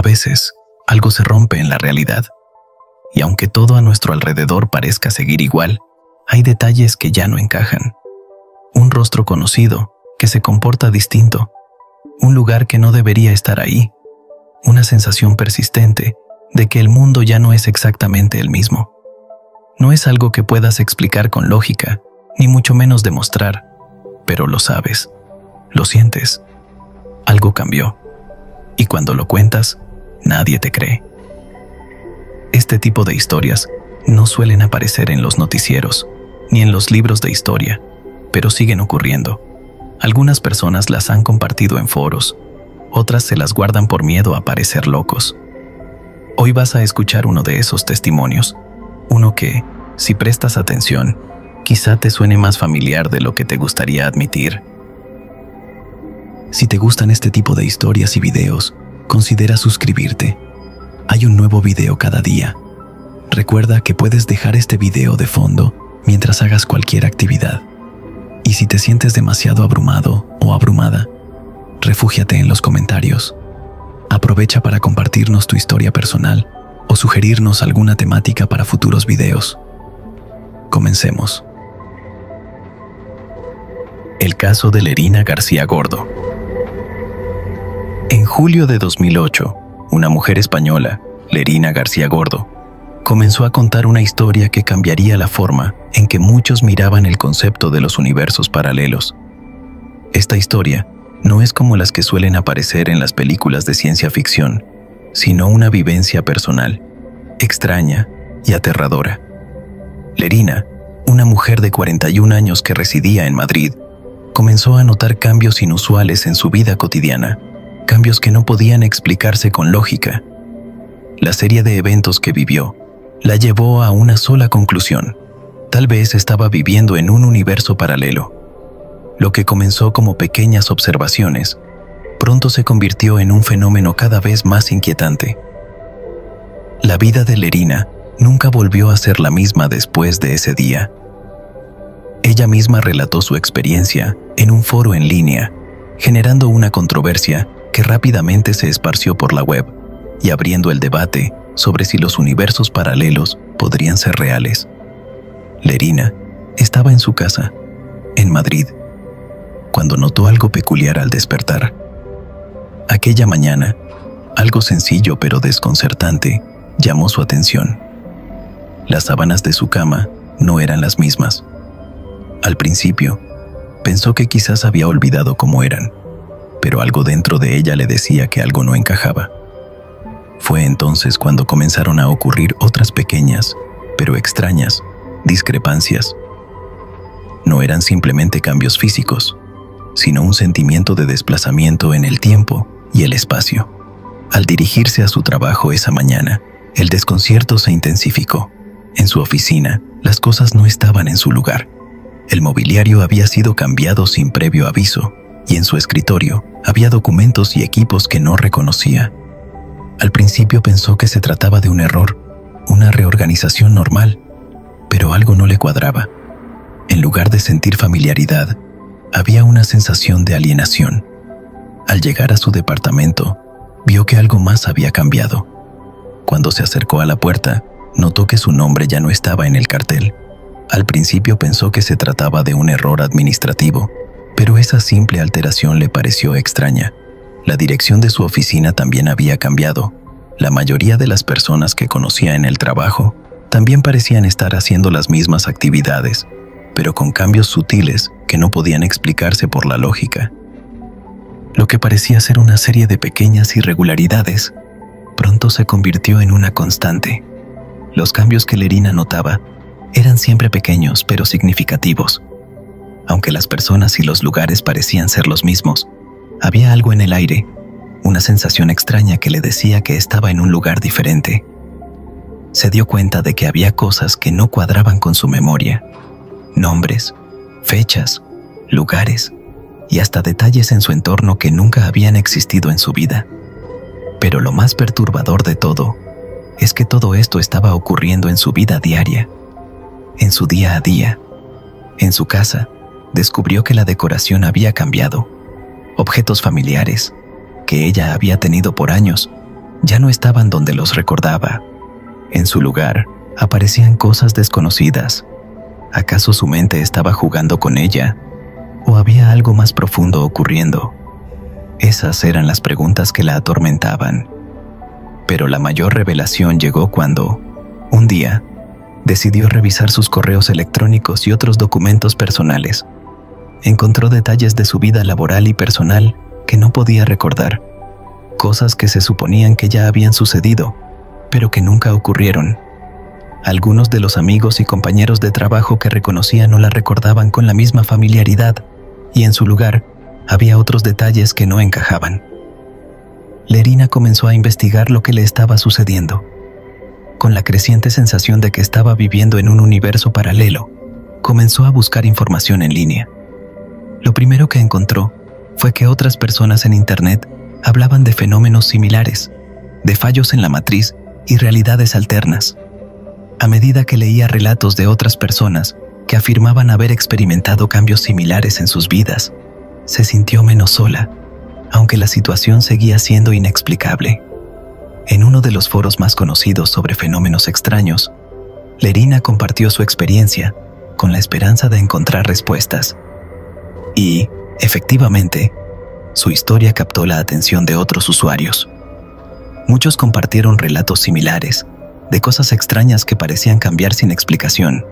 veces, algo se rompe en la realidad. Y aunque todo a nuestro alrededor parezca seguir igual, hay detalles que ya no encajan. Un rostro conocido que se comporta distinto. Un lugar que no debería estar ahí. Una sensación persistente de que el mundo ya no es exactamente el mismo. No es algo que puedas explicar con lógica, ni mucho menos demostrar, pero lo sabes, lo sientes. Algo cambió. Y cuando lo cuentas, nadie te cree. Este tipo de historias no suelen aparecer en los noticieros, ni en los libros de historia, pero siguen ocurriendo. Algunas personas las han compartido en foros, otras se las guardan por miedo a parecer locos. Hoy vas a escuchar uno de esos testimonios, uno que, si prestas atención, quizá te suene más familiar de lo que te gustaría admitir. Si te gustan este tipo de historias y videos, considera suscribirte. Hay un nuevo video cada día. Recuerda que puedes dejar este video de fondo mientras hagas cualquier actividad. Y si te sientes demasiado abrumado o abrumada, refúgiate en los comentarios. Aprovecha para compartirnos tu historia personal o sugerirnos alguna temática para futuros videos. Comencemos. El caso de Lerina García Gordo. En julio de 2008, una mujer española, Lerina García Gordo, comenzó a contar una historia que cambiaría la forma en que muchos miraban el concepto de los universos paralelos. Esta historia no es como las que suelen aparecer en las películas de ciencia ficción, sino una vivencia personal, extraña y aterradora. Lerina, una mujer de 41 años que residía en Madrid, comenzó a notar cambios inusuales en su vida cotidiana, cambios que no podían explicarse con lógica. La serie de eventos que vivió la llevó a una sola conclusión: tal vez estaba viviendo en un universo paralelo. Lo que comenzó como pequeñas observaciones, pronto se convirtió en un fenómeno cada vez más inquietante. La vida de Lerina nunca volvió a ser la misma después de ese día. Ella misma relató su experiencia en un foro en línea, generando una controversia que rápidamente se esparció por la web y abriendo el debate sobre si los universos paralelos podrían ser reales. Lerina estaba en su casa, en Madrid, cuando notó algo peculiar al despertar. Aquella mañana, algo sencillo pero desconcertante llamó su atención. Las sábanas de su cama no eran las mismas. Al principio, pensó que quizás había olvidado cómo eran, pero algo dentro de ella le decía que algo no encajaba. Fue entonces cuando comenzaron a ocurrir otras pequeñas, pero extrañas, discrepancias. No eran simplemente cambios físicos, sino un sentimiento de desplazamiento en el tiempo y el espacio. Al dirigirse a su trabajo esa mañana, el desconcierto se intensificó. En su oficina, las cosas no estaban en su lugar. El mobiliario había sido cambiado sin previo aviso, y en su escritorio había documentos y equipos que no reconocía. Al principio pensó que se trataba de un error, una reorganización normal, pero algo no le cuadraba. En lugar de sentir familiaridad, había una sensación de alienación. Al llegar a su departamento, vio que algo más había cambiado. Cuando se acercó a la puerta, notó que su nombre ya no estaba en el cartel. Al principio pensó que se trataba de un error administrativo, pero esa simple alteración le pareció extraña. La dirección de su oficina también había cambiado. La mayoría de las personas que conocía en el trabajo también parecían estar haciendo las mismas actividades, pero con cambios sutiles que no podían explicarse por la lógica. Lo que parecía ser una serie de pequeñas irregularidades, pronto se convirtió en una constante. Los cambios que Lerina notaba eran siempre pequeños pero significativos. Aunque las personas y los lugares parecían ser los mismos, había algo en el aire, una sensación extraña que le decía que estaba en un lugar diferente. Se dio cuenta de que había cosas que no cuadraban con su memoria. Nombres, fechas, lugares y hasta detalles en su entorno que nunca habían existido en su vida. Pero lo más perturbador de todo es que todo esto estaba ocurriendo en su vida diaria, en su día a día. En su casa, descubrió que la decoración había cambiado. Objetos familiares, que ella había tenido por años, ya no estaban donde los recordaba. En su lugar, aparecían cosas desconocidas. ¿Acaso su mente estaba jugando con ella? ¿O había algo más profundo ocurriendo? Esas eran las preguntas que la atormentaban. Pero la mayor revelación llegó cuando, un día, decidió revisar sus correos electrónicos y otros documentos personales. Encontró detalles de su vida laboral y personal que no podía recordar, cosas que se suponían que ya habían sucedido, pero que nunca ocurrieron. Algunos de los amigos y compañeros de trabajo que reconocía no la recordaban con la misma familiaridad, y en su lugar había otros detalles que no encajaban. Lerina comenzó a investigar lo que le estaba sucediendo, con la creciente sensación de que estaba viviendo en un universo paralelo. Comenzó a buscar información en línea. Lo primero que encontró fue que otras personas en Internet hablaban de fenómenos similares, de fallos en la matriz y realidades alternas. A medida que leía relatos de otras personas que afirmaban haber experimentado cambios similares en sus vidas, se sintió menos sola, aunque la situación seguía siendo inexplicable. En uno de los foros más conocidos sobre fenómenos extraños, Lerina compartió su experiencia con la esperanza de encontrar respuestas. Y, efectivamente, su historia captó la atención de otros usuarios. Muchos compartieron relatos similares, de cosas extrañas que parecían cambiar sin explicación.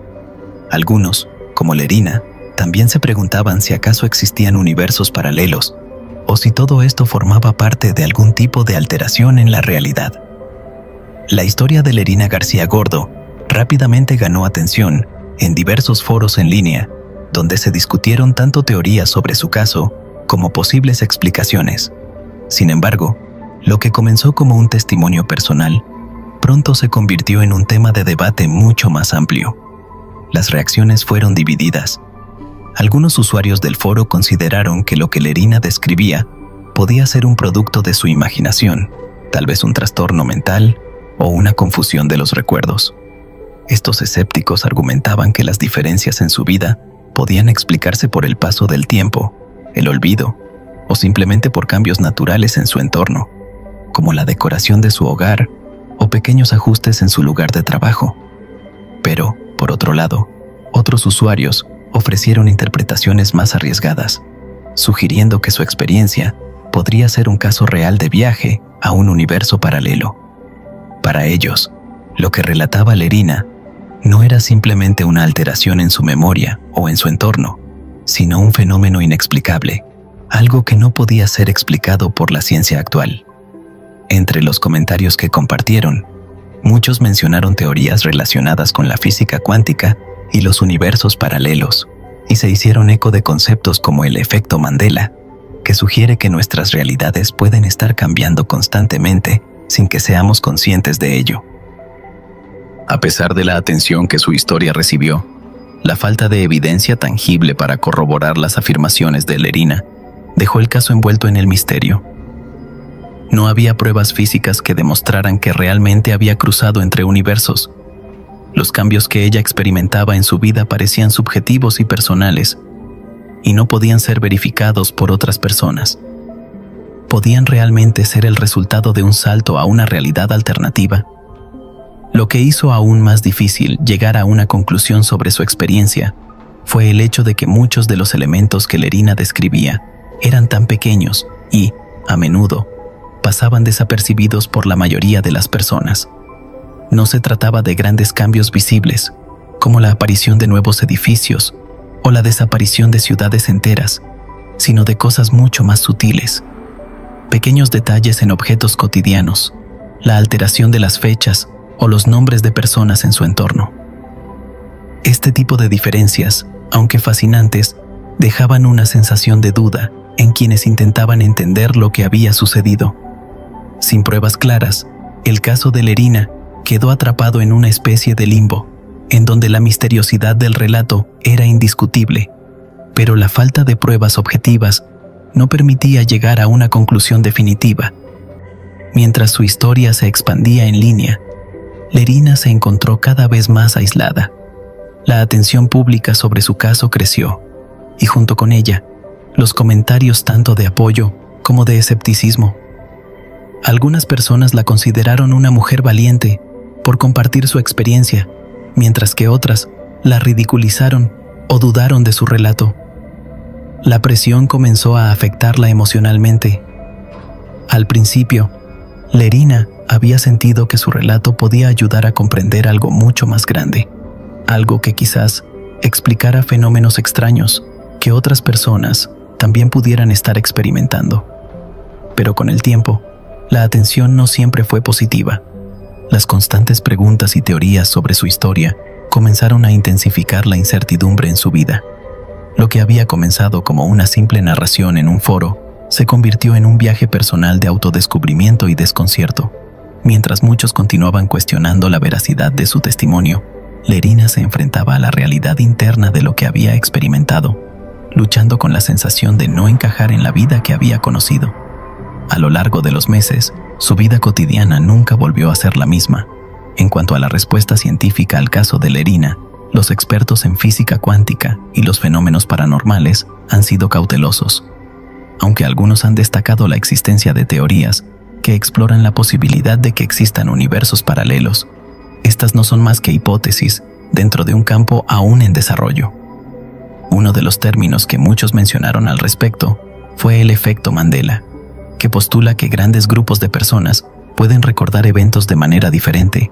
Algunos, como Lerina, también se preguntaban si acaso existían universos paralelos o si todo esto formaba parte de algún tipo de alteración en la realidad. La historia de Lerina García Gordo rápidamente ganó atención en diversos foros en línea, donde se discutieron tanto teorías sobre su caso como posibles explicaciones. Sin embargo, lo que comenzó como un testimonio personal, pronto se convirtió en un tema de debate mucho más amplio. Las reacciones fueron divididas. Algunos usuarios del foro consideraron que lo que Lerina describía podía ser un producto de su imaginación, tal vez un trastorno mental o una confusión de los recuerdos. Estos escépticos argumentaban que las diferencias en su vida podían explicarse por el paso del tiempo, el olvido, o simplemente por cambios naturales en su entorno, como la decoración de su hogar o pequeños ajustes en su lugar de trabajo. Pero, por otro lado, otros usuarios ofrecieron interpretaciones más arriesgadas, sugiriendo que su experiencia podría ser un caso real de viaje a un universo paralelo. Para ellos, lo que relataba Lerina no era simplemente una alteración en su memoria o en su entorno, sino un fenómeno inexplicable, algo que no podía ser explicado por la ciencia actual. Entre los comentarios que compartieron, muchos mencionaron teorías relacionadas con la física cuántica y los universos paralelos, y se hicieron eco de conceptos como el efecto Mandela, que sugiere que nuestras realidades pueden estar cambiando constantemente sin que seamos conscientes de ello. A pesar de la atención que su historia recibió, la falta de evidencia tangible para corroborar las afirmaciones de Lerina dejó el caso envuelto en el misterio. No había pruebas físicas que demostraran que realmente había cruzado entre universos. Los cambios que ella experimentaba en su vida parecían subjetivos y personales, y no podían ser verificados por otras personas. ¿Podían realmente ser el resultado de un salto a una realidad alternativa? Lo que hizo aún más difícil llegar a una conclusión sobre su experiencia fue el hecho de que muchos de los elementos que Lerina describía eran tan pequeños y, a menudo, pasaban desapercibidos por la mayoría de las personas. No se trataba de grandes cambios visibles, como la aparición de nuevos edificios o la desaparición de ciudades enteras, sino de cosas mucho más sutiles. Pequeños detalles en objetos cotidianos, la alteración de las fechas o los nombres de personas en su entorno. Este tipo de diferencias, aunque fascinantes, dejaban una sensación de duda en quienes intentaban entender lo que había sucedido. Sin pruebas claras, el caso de Lerina quedó atrapado en una especie de limbo, en donde la misteriosidad del relato era indiscutible, pero la falta de pruebas objetivas no permitía llegar a una conclusión definitiva. Mientras su historia se expandía en línea, Lerina se encontró cada vez más aislada. La atención pública sobre su caso creció, y junto con ella, los comentarios tanto de apoyo como de escepticismo. Algunas personas la consideraron una mujer valiente por compartir su experiencia, mientras que otras la ridiculizaron o dudaron de su relato. La presión comenzó a afectarla emocionalmente. Al principio, Lerina había sentido que su relato podía ayudar a comprender algo mucho más grande, algo que quizás explicara fenómenos extraños que otras personas también pudieran estar experimentando. Pero con el tiempo, la atención no siempre fue positiva. Las constantes preguntas y teorías sobre su historia comenzaron a intensificar la incertidumbre en su vida. Lo que había comenzado como una simple narración en un foro se convirtió en un viaje personal de autodescubrimiento y desconcierto. Mientras muchos continuaban cuestionando la veracidad de su testimonio, Lerina se enfrentaba a la realidad interna de lo que había experimentado, luchando con la sensación de no encajar en la vida que había conocido. A lo largo de los meses, su vida cotidiana nunca volvió a ser la misma. En cuanto a la respuesta científica al caso de Lerina, los expertos en física cuántica y los fenómenos paranormales han sido cautelosos. Aunque algunos han destacado la existencia de teorías que exploran la posibilidad de que existan universos paralelos, estas no son más que hipótesis dentro de un campo aún en desarrollo. Uno de los términos que muchos mencionaron al respecto fue el efecto Mandela, que postula que grandes grupos de personas pueden recordar eventos de manera diferente,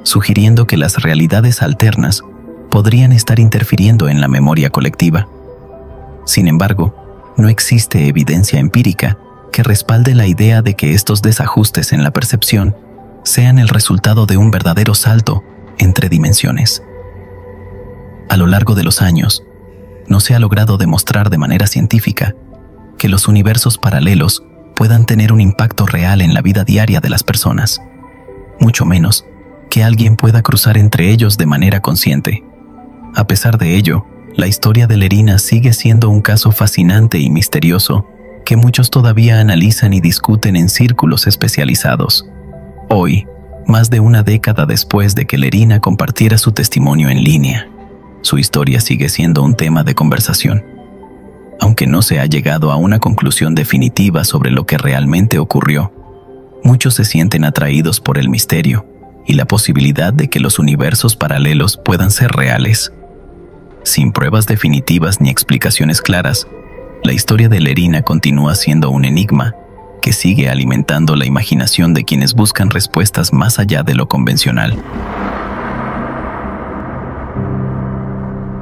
sugiriendo que las realidades alternas podrían estar interfiriendo en la memoria colectiva. Sin embargo, no existe evidencia empírica que respalde la idea de que estos desajustes en la percepción sean el resultado de un verdadero salto entre dimensiones. A lo largo de los años, no se ha logrado demostrar de manera científica que los universos paralelos puedan tener un impacto real en la vida diaria de las personas, mucho menos que alguien pueda cruzar entre ellos de manera consciente. A pesar de ello, la historia de Lerina sigue siendo un caso fascinante y misterioso que muchos todavía analizan y discuten en círculos especializados. Hoy, más de una década después de que Lerina compartiera su testimonio en línea, su historia sigue siendo un tema de conversación. Aunque no se ha llegado a una conclusión definitiva sobre lo que realmente ocurrió, muchos se sienten atraídos por el misterio y la posibilidad de que los universos paralelos puedan ser reales. Sin pruebas definitivas ni explicaciones claras, la historia de Lerina continúa siendo un enigma que sigue alimentando la imaginación de quienes buscan respuestas más allá de lo convencional.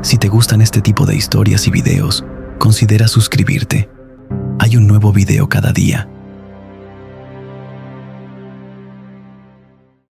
Si te gustan este tipo de historias y videos, considera suscribirte. Hay un nuevo video cada día.